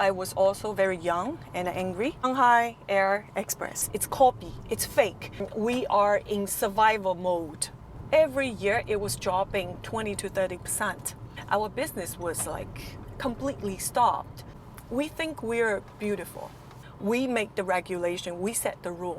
I was also very young and angry. Shanghai Air Express. It's copy. It's fake. We are in survival mode. Every year it was dropping 20 to 30%. Our business was like completely stopped. We think we're beautiful. We make the regulation. We set the rule.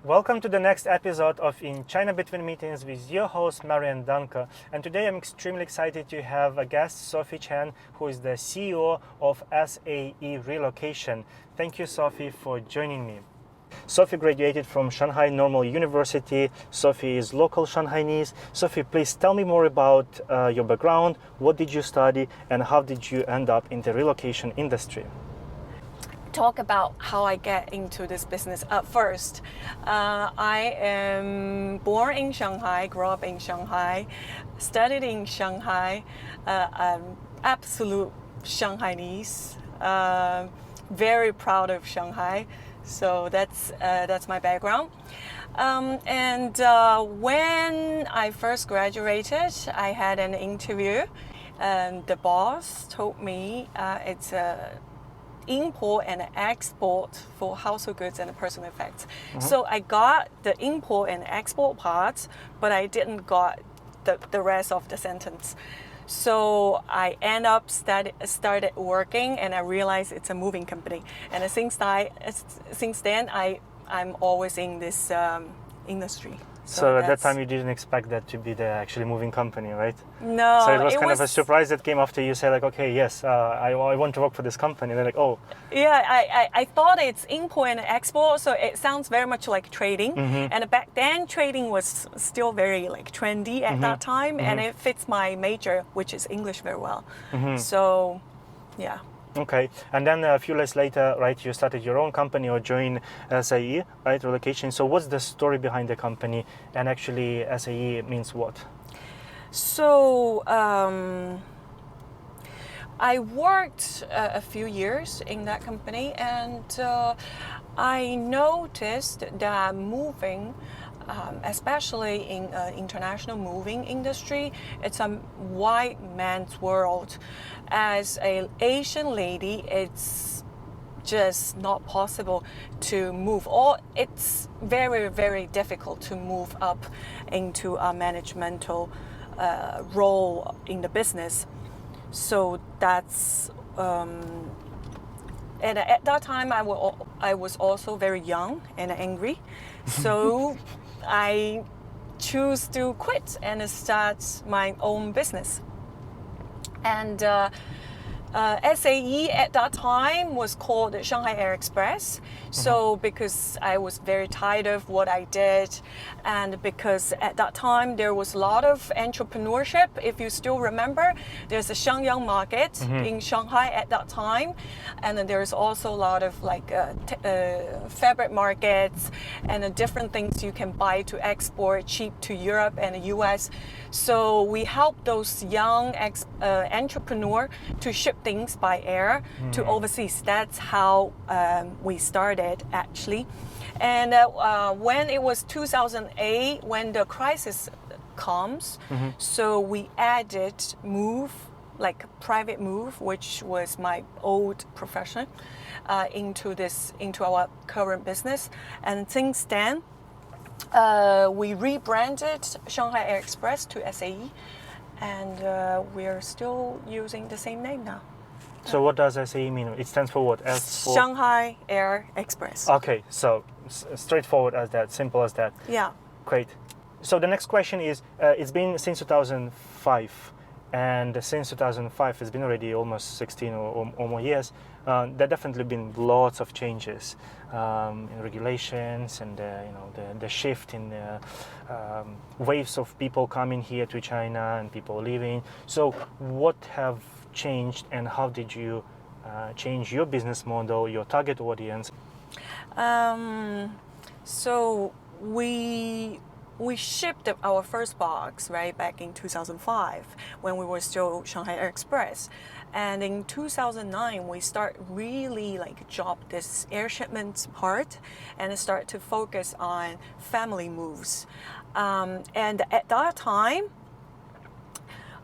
Welcome to the next episode of In China Between Meetings with your host Marian Danke. And today I'm extremely excited to have a guest, Sophie Chen, who is the CEO of SAE Relocation. Thank you, Sophie, for joining me. Sophie graduated from Shanghai Normal University. Sophie is local Shanghainese. Sophie, please tell me more about your background. What did you study and how did you end up in the relocation industry? Talk about how I get into this business. First, I am born in Shanghai, grew up in Shanghai, studied in Shanghai, absolute Shanghainese, very proud of Shanghai. So that's my background. And when I first graduated, I had an interview, and the boss told me it's a import and export for household goods and personal effects. So I got the import and export parts, but I didn't got the rest of the sentence. So I end up started working, and I realized it's a moving company. And since then, I'm always in this industry. So at that time you didn't expect that to be the actually moving company, right? No. So it was kind of a surprise that came after you say like, okay, yes, I want to work for this company. And they're like, oh. Yeah, I thought it's import and export, so it sounds very much like trading. And back then, trading was still very like trendy at that time, and it fits my major, which is English, very well. So, yeah. Okay, and then a few years later, right, you started your own company or joined SAE, right, Relocation. So what's the story behind the company, and actually SAE means what? So I worked a few years in that company, and I noticed that moving, especially in international moving industry, it's a white man's world. As an Asian lady, it's just not possible to move, or it's very, very difficult to move up into a managemental role in the business. So that's and at that time I was also very young and angry. So I choose to quit and start my own business. And SAE at that time was called Shanghai Air Express. So because I was very tired of what I did, and because at that time there was a lot of entrepreneurship. If you still remember, there's a Shangyang market in Shanghai at that time, and then there's also a lot of like fabric markets and different things you can buy to export cheap to Europe and the US. So we help those young entrepreneurs to ship things by air to overseas. That's how we started actually. And when it was 2008, when the crisis comes, so we added move, like private move, which was my old profession, into our current business. And since then, we rebranded Shanghai Air Express to SAE, and we're still using the same name now. So what does SAE mean? It stands for what? S for Shanghai Air Express. Okay, so straightforward as that, simple as that. Yeah. Great. So the next question is, it's been since 2005, and since 2005, it's been already almost 16 or more years. There definitely been lots of changes in regulations, and the shift in waves of people coming here to China and people leaving. So what have changed, and how did you change your business model, your target audience? So we shipped our first box right back in 2005 when we were still Shanghai Air Express, and in 2009 we start really like drop this air shipments part and start to focus on family moves, and at that time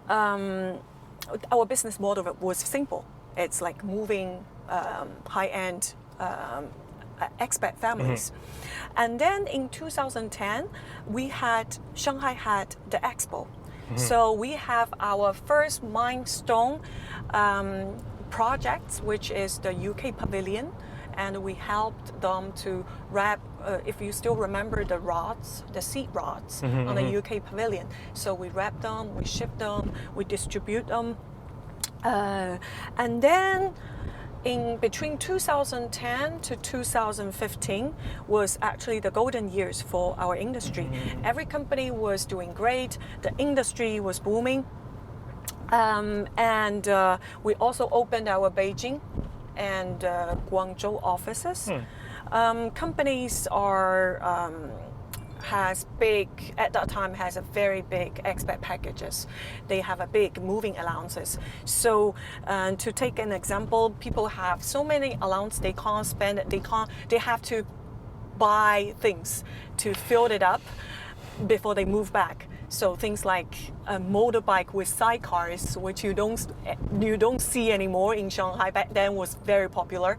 our business model was simple. It's like moving high-end expat families. And then in 2010, Shanghai had the expo. So we have our first milestone project, which is the UK pavilion. And we helped them to wrap, if you still remember the rods, the seat rods on the UK pavilion. So we wrap them, we ship them, we distribute them. And then in between 2010 to 2015 was actually the golden years for our industry. Every company was doing great, the industry was booming, and we also opened our Beijing and Guangzhou offices. Companies has a very big expat packages. They have a big moving allowances. So to take an example, people have so many allowance they can't spend. They have to buy things to fill it up before they move back. So things like a motorbike with sidecars, which you don't see anymore in Shanghai, back then was very popular,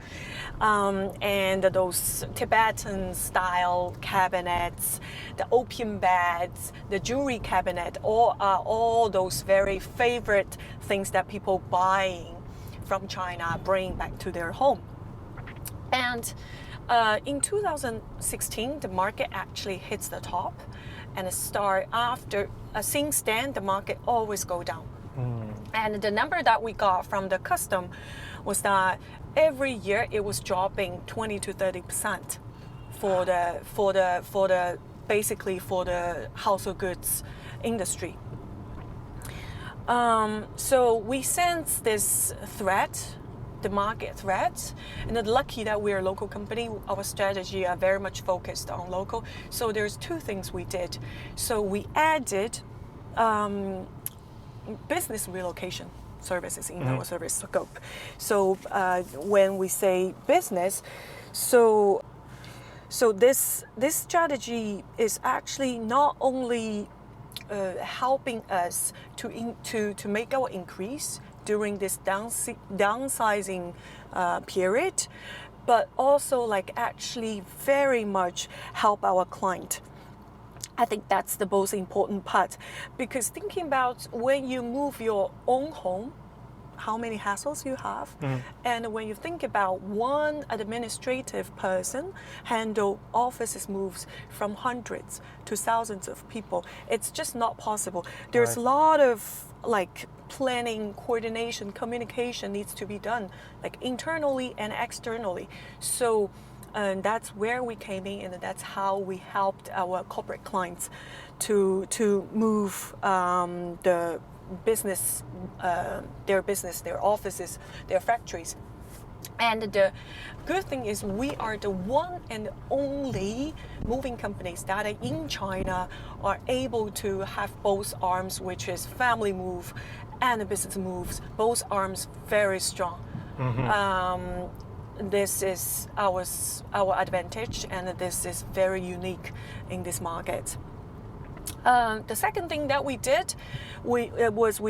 and those Tibetan style cabinets, the opium beds, the jewelry cabinet, all those very favorite things that people buying from China bring back to their home. And in 2016, the market actually hits the top. And since then, the market always go down. And the number that we got from the custom was that every year it was dropping 20 to 30% for the household goods industry. So we sense this threat, the market threat, and it's lucky that we're a local company. Our strategy are very much focused on local. So there's two things we did. So we added business relocation services in our service scope. So when we say business, so this strategy is actually not only helping us to make our increase during this downsizing period, but also like actually very much help our client. I think that's the most important part, because thinking about when you move your own home, how many hassles you have, and when you think about one administrative person handle offices moves from hundreds to thousands of people, it's just not possible. There's a lot of like planning, coordination, communication needs to be done, like internally and externally. So that's where we came in, and that's how we helped our corporate clients to move the business, their offices, their factories. And the good thing is we are the one and only moving companies that are in China are able to have both arms, which is family move and business moves, both arms very strong. This is our advantage, and this is very unique in this market. The second thing that we did, we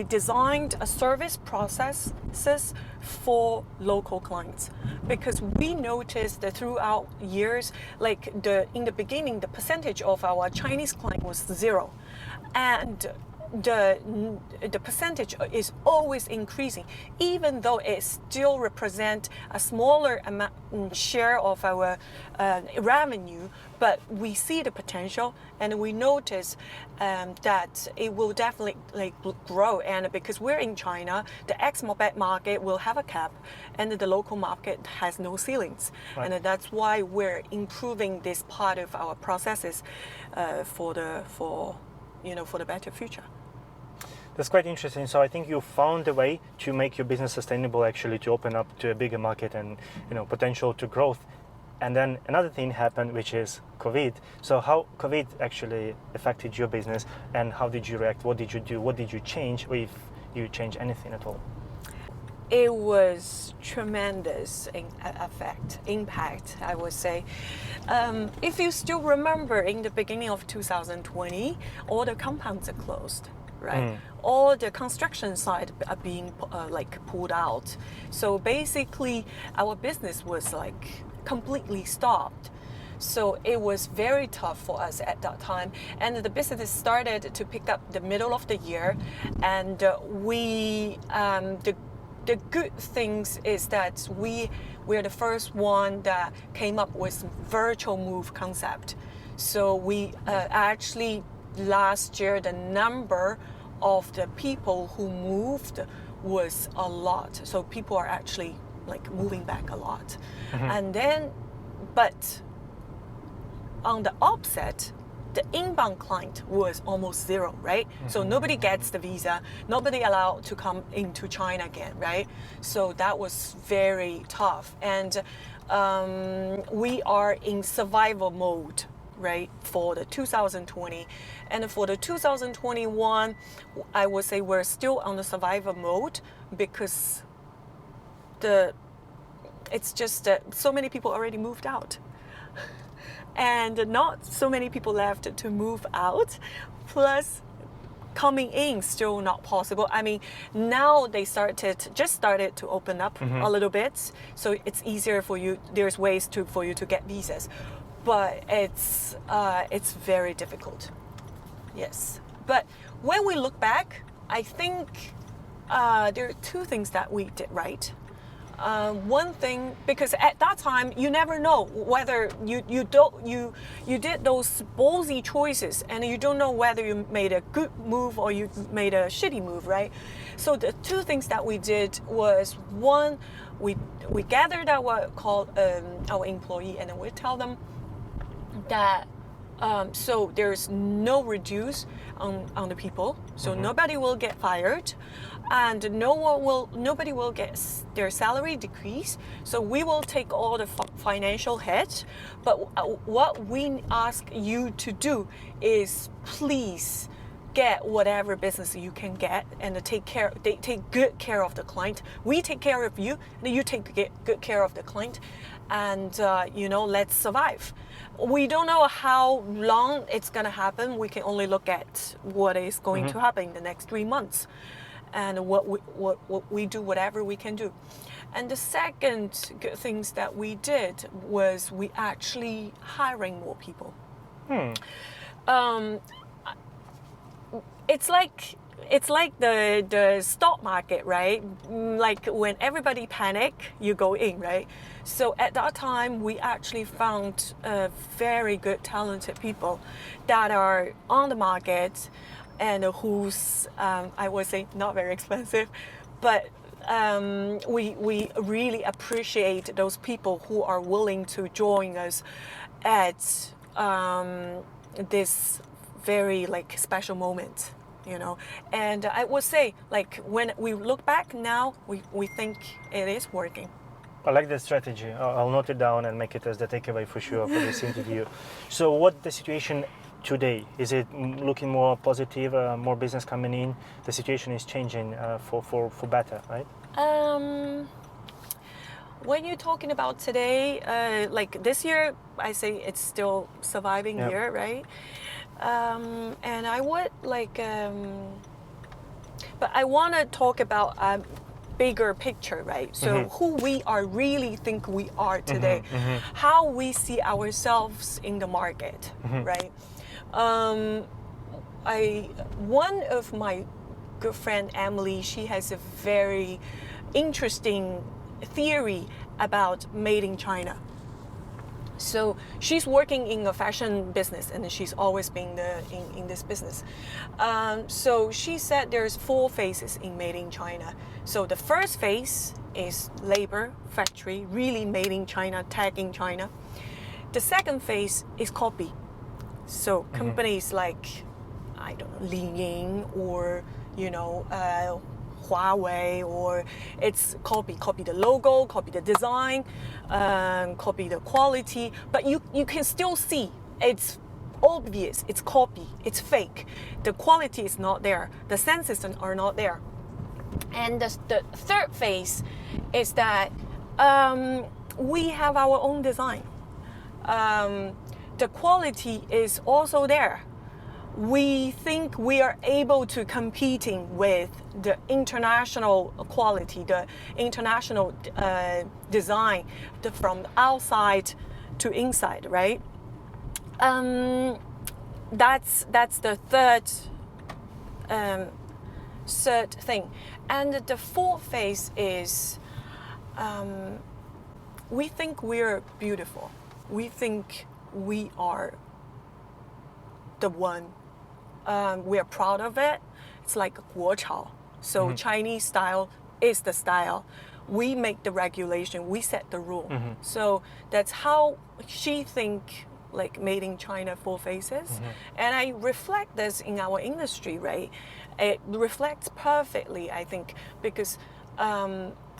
designed a service processes for local clients, because we noticed that throughout years, like in the beginning, the percentage of our Chinese client was 0, and the percentage is always increasing, even though it still represents a smaller share of our revenue. But we see the potential, and we notice that it will definitely grow. And because we're in China, the expat market will have a cap, and the local market has no ceilings. Right. And that's why we're improving this part of our processes for the better future. That's quite interesting. So I think you found a way to make your business sustainable, actually, to open up to a bigger market and potential to growth. And then another thing happened, which is COVID. So how COVID actually affected your business, and how did you react? What did you do? What did you change, or if you changed anything at all? It was tremendous impact, I would say. If you still remember, in the beginning of 2020, all the compounds are closed, right? All the construction site are being pulled out. So basically, our business was like completely stopped. So it was very tough for us at that time. And the business started to pick up the middle of the year, and the good things is that we're the first one that came up with virtual move concept. So we actually last year the number of the people who moved was a lot. So people are actually like moving back a lot. And then, but on the opposite, the inbound client was almost zero, right? So nobody gets the visa, nobody allowed to come into China again, right? So that was very tough. And we are in survival mode, right, for the 2020. And for the 2021, I would say we're still on the survival mode, because it's just that so many people already moved out. And not so many people left to move out, plus coming in still not possible. I mean, now they just started to open up a little bit, so it's easier for you. There's ways for you to get visas, but it's very difficult. Yes, but when we look back, I think there are two things that we did right. One thing, because at that time you never know whether you did those ballsy choices, and you don't know whether you made a good move or you made a shitty move, right? So the two things that we did was, one, we gathered our employee, and then we tell them that so there's no reduce on the people, so nobody will get fired, and nobody will get their salary decrease. So we will take all the financial hit, but what we ask you to do is please get whatever business you can get, and take good care of the client. We take care of you, and you take good care of the client, and let's survive. We don't know how long it's going to happen. We can only look at what is going to happen in the next 3 months, and what we do, whatever we can do. And the second good things that we did was we actually hiring more people. It's like the stock market, right? Like when everybody panic, you go in, right? So at that time, we actually found very good, talented people that are on the market, and who's I would say not very expensive, but we really appreciate those people who are willing to join us at this very special moment, And I would say, when we look back now, we think it is working. I like the strategy. I'll note it down and make it as the takeaway for sure for this interview. So what's the situation today? Is it looking more positive, more business coming in? The situation is changing for better, right? When you're talking about today, this year, I say it's still surviving year, right? And I would but I want to talk about bigger picture, right? So who we are really think we are today, how we see ourselves in the market, right? One of my good friend Emily, she has a very interesting theory about made in China. So she's working in a fashion business, and she's always been in this business. So she said there's 4 phases in made in China. So the first phase is labor, factory, really made in China, tag in China. The second phase is copy. So companies like, I don't know, Li Ying or, Huawei, or it's copy the logo, copy the design, copy the quality, but you can still see it's obvious, it's copy, it's fake. The quality is not there, the senses are not there. And the third phase is that we have our own design. The quality is also there. We think we are able to competing with the international quality, the international design, from outside to inside, right? That's the third thing. And the fourth phase is we think we're beautiful. We think we are the one. We are proud of it. It's like 国潮. So Chinese style is the style. We make the regulation. We set the rule. So that's how she think, like made in China 4 phases. And I reflect this in our industry, right? It reflects perfectly, I think, because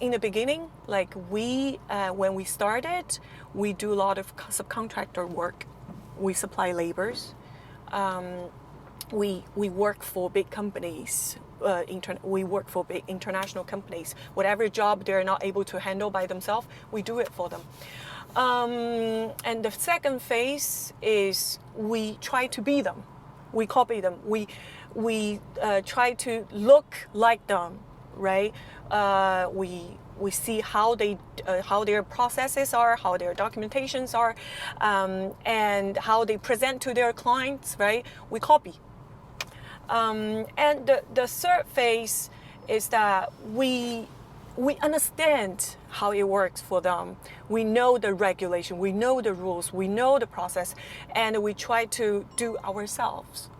in the beginning, like when we started, we do a lot of subcontractor work. We supply labors. We work for big companies. We work for big international companies. Whatever job they're not able to handle by themselves, we do it for them. And the second phase is we try to be them. We copy them. We try to look like them, right? We see how their processes are, how their documentations are, and how they present to their clients, right? We copy. And the third phase is that we understand how it works for them. We know the regulation, we know the rules, we know the process, and we try to do ourselves.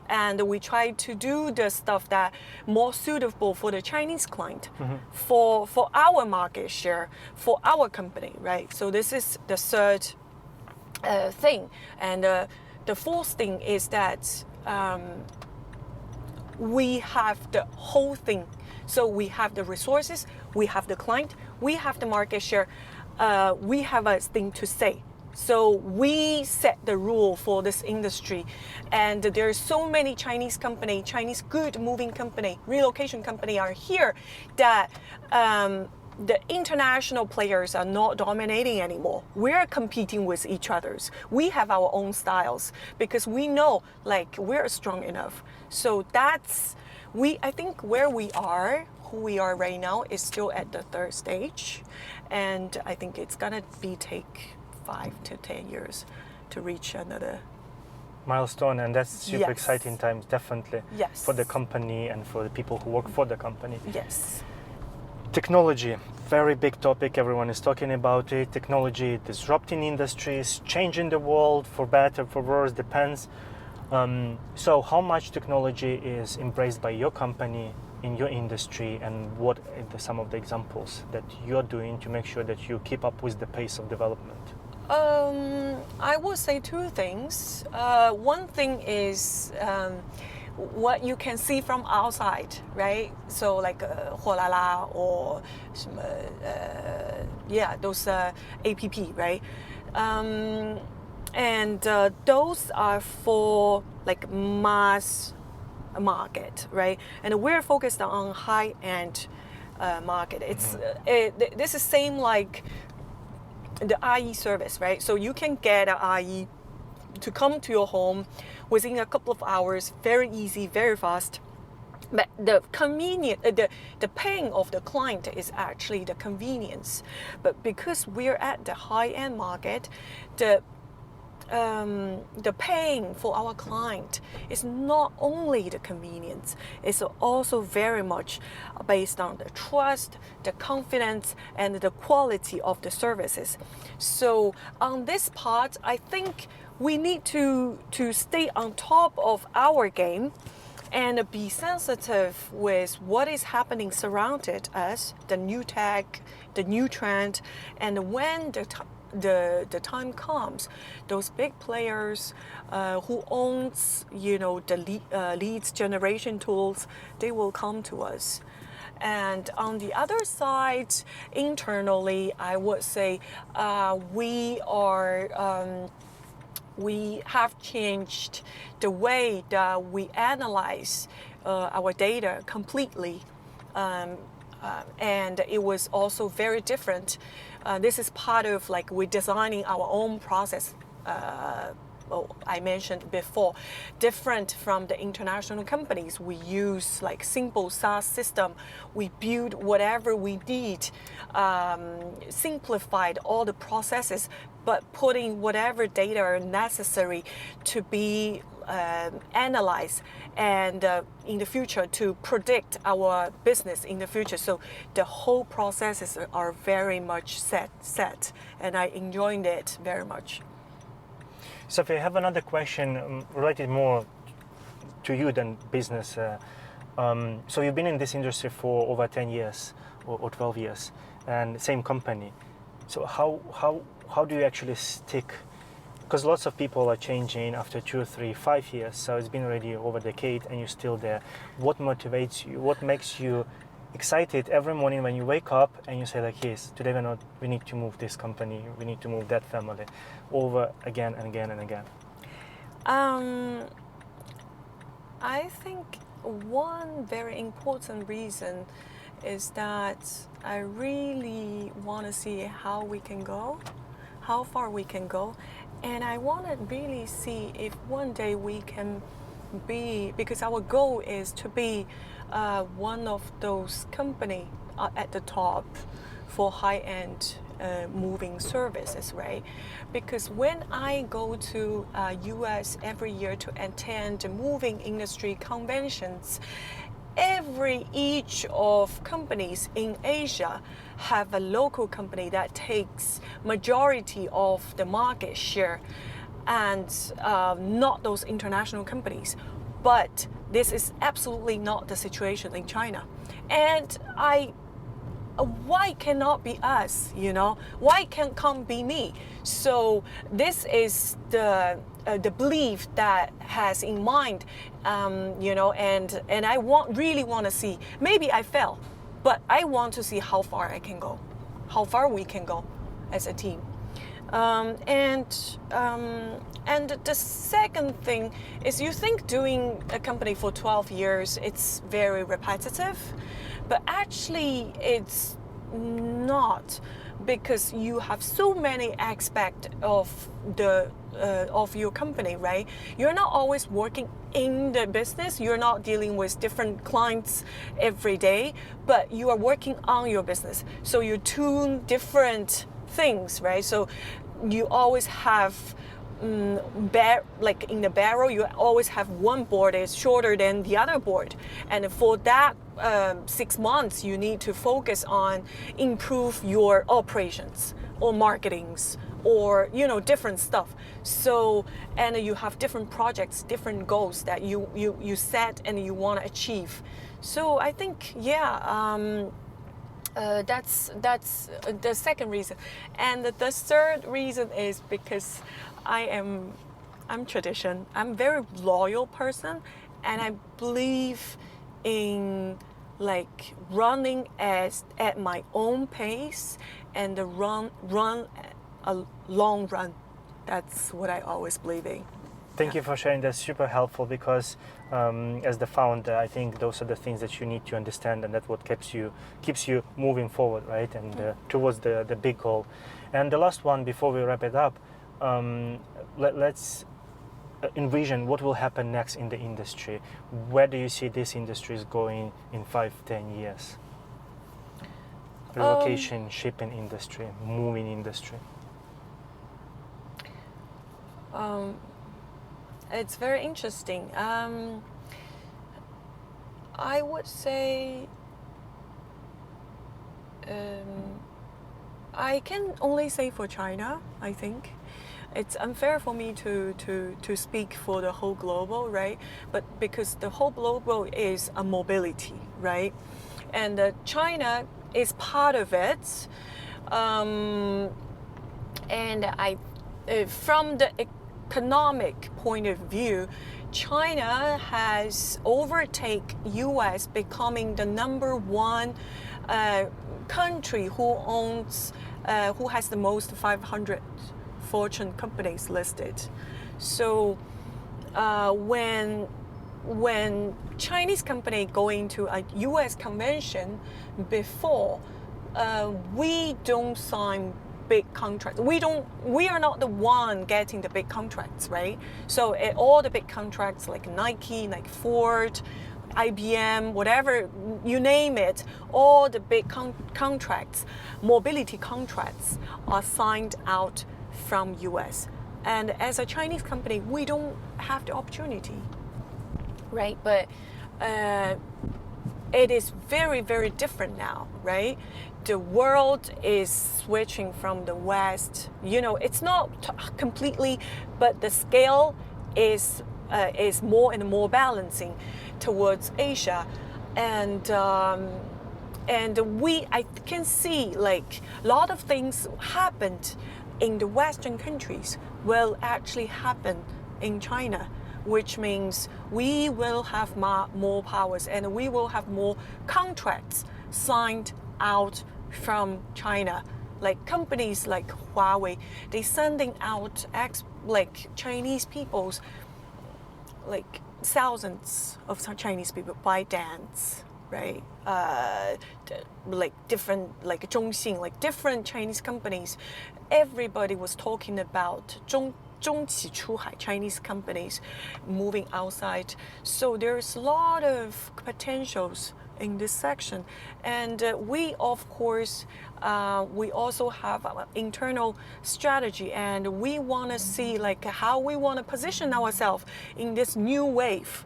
And we try to do the stuff that more suitable for the Chinese client, for our market share, for our company, right? So this is the third thing. And the fourth thing is that we have the whole thing. So we have the resources, we have the client, we have the market share, we have a thing to say. So we set the rule for this industry, and there are so many Chinese company, Chinese good moving company, relocation company are here that the international players are not dominating anymore. We're competing with each others. We have our own styles because we know like we're strong enough. So that's I think where we are, who we are right now is still at the third stage, and I think it's gonna take 5 to 10 years to reach another milestone, and that's super exciting times, definitely, for the company and for the people who work for the company. Yes. Technology, very big topic. Everyone is talking about it. Technology disrupting industries, changing the world for better, for worse, depends. So how much technology is embraced by your company in your industry, and what are some of the examples that you're doing to make sure that you keep up with the pace of development? I would say 2 things. One thing is what you can see from outside, right? So like 货拉拉 or 什么 those app, right? And those are for like mass market, right? And we're focused on high-end market. It's this is same like the IE service, right? So you can get an IE to come to your home within a couple of hours, very easy, very fast. But the the paying of the client is actually the convenience. But because we're at the high-end market, the paying for our client is not only the convenience, it's also very much based on the trust, the confidence, and the quality of the services. So on this part, I think we need to stay on top of our game and be sensitive with what is happening surrounded us, the new tech, the new trend, and when the time comes, those big players who owns the leads generation tools, they will come to us. And on the other side, internally, I would say we have changed the way that we analyze our data completely. And it was also very different. This is part of like we're designing our own process. I mentioned before, different from the international companies. We use like simple SaaS system. We build whatever we need, simplified all the processes, but putting whatever data are necessary to be analyzed and in the future to predict our business in the future. So the whole processes are very much set, and I enjoyed it very much. Sophie, I have another question related more to you than business. So you've been in this industry for over 10 years or 12 years, and same company. So how do you actually stick? Because lots of people are changing after 2, 3, 5 years. So it's been already over a decade, and you're still there. What motivates you? What makes you excited every morning when you wake up and you say like, yes, today we need to move this company, we need to move that family, over again and again and again? I think one very important reason is that I really want to see how we can go, how far we can go, and I want to really see if one day we can be, because our goal is to be one of those company at the top for high-end moving services, right? Because when I go to US every year to attend the moving industry conventions, each of companies in Asia have a local company that takes majority of the market share, and not those international companies. But this is absolutely not the situation in China. And why cannot be us, you know? Why can't be me? So this is the belief that has in mind, you know, and I really want to see, maybe I fail, but I want to see how far I can go, how far we can go as a team. And the second thing is, you think doing a company for 12 years, it's very repetitive, but actually it's not, because you have so many aspects of your company, right? You're not always working in the business, you're not dealing with different clients every day, but you are working on your business. So you tune different things, right? So you always have like in the barrel, you always have one board is shorter than the other board, and for that 6 months you need to focus on improve your operations or marketings or, you know, different stuff. So, and you have different projects, different goals that you set and you want to achieve. So I think, yeah, that's the second reason. And the third reason is because I'm tradition. I'm a very loyal person, and I believe in like running at my own pace and run a long run. That's what I always believe in. Thank you for sharing. That's super helpful, because as the founder, I think those are the things that you need to understand, and that's what keeps you moving forward, right? And towards the big goal. And the last one before we wrap it up, let's envision what will happen next in the industry. Where do you see this industry is going in 5-10 years? Relocation, shipping industry, moving industry. It's very interesting. I would say I can only say for China, I think. It's unfair for me to speak for the whole global, right? But because the whole global is a mobility, right? And China is part of it. And from the economic point of view, China has overtaken US, becoming the number one country who has the most 500 Fortune companies listed. So when Chinese company going to a US convention before, we don't sign big contracts. We are not the one getting the big contracts, right? So all the big contracts like Nike, like Ford, IBM, whatever, you name it, all the big contracts, mobility contracts are signed out from US. And as a Chinese company, we don't have the opportunity, right? But it is very, very different now, right? The world is switching from the West. It's not completely, but the scale is more and more balancing towards Asia, and I can see like a lot of things happened in the Western countries will actually happen in China, which means we will have more powers and we will have more contracts signed out from China. Like companies like Huawei, they sending out like Chinese peoples, like thousands of Chinese people buy dance, right? Like different, like Zhongxin, like different Chinese companies. Everybody was talking about中企出海, Chinese companies moving outside. So there's a lot of potentials in this section, and we of course we also have our internal strategy, and we want to see like how we want to position ourselves in this new wave,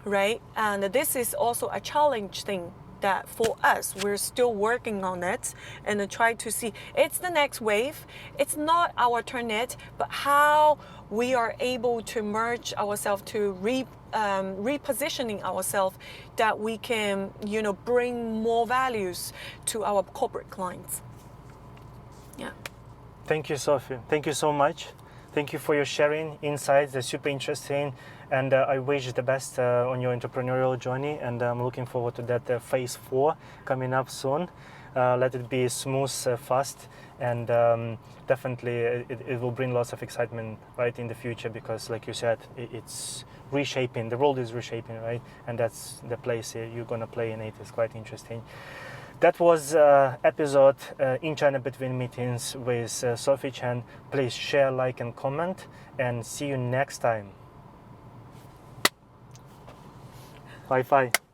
right? And this is also a challenge thing that for us, we're still working on it and try to see it's the next wave. It's not our turn yet, but how we are able to merge ourselves to repositioning ourselves, that we can bring more values to our corporate clients. Yeah. Thank you, Sophie. Thank you so much. Thank you for your sharing insights. They're super interesting, and I wish the best on your entrepreneurial journey, and I'm looking forward to that phase 4 coming up soon. Let it be smooth, fast, and definitely it will bring lots of excitement right in the future, because like you said, it's reshaping, the world is reshaping, right? And that's the place you're going to play in it. It's quite interesting. That was episode in China Between Meetings with Sophie Chen. Please share, like, and comment, and see you next time. Bye-bye.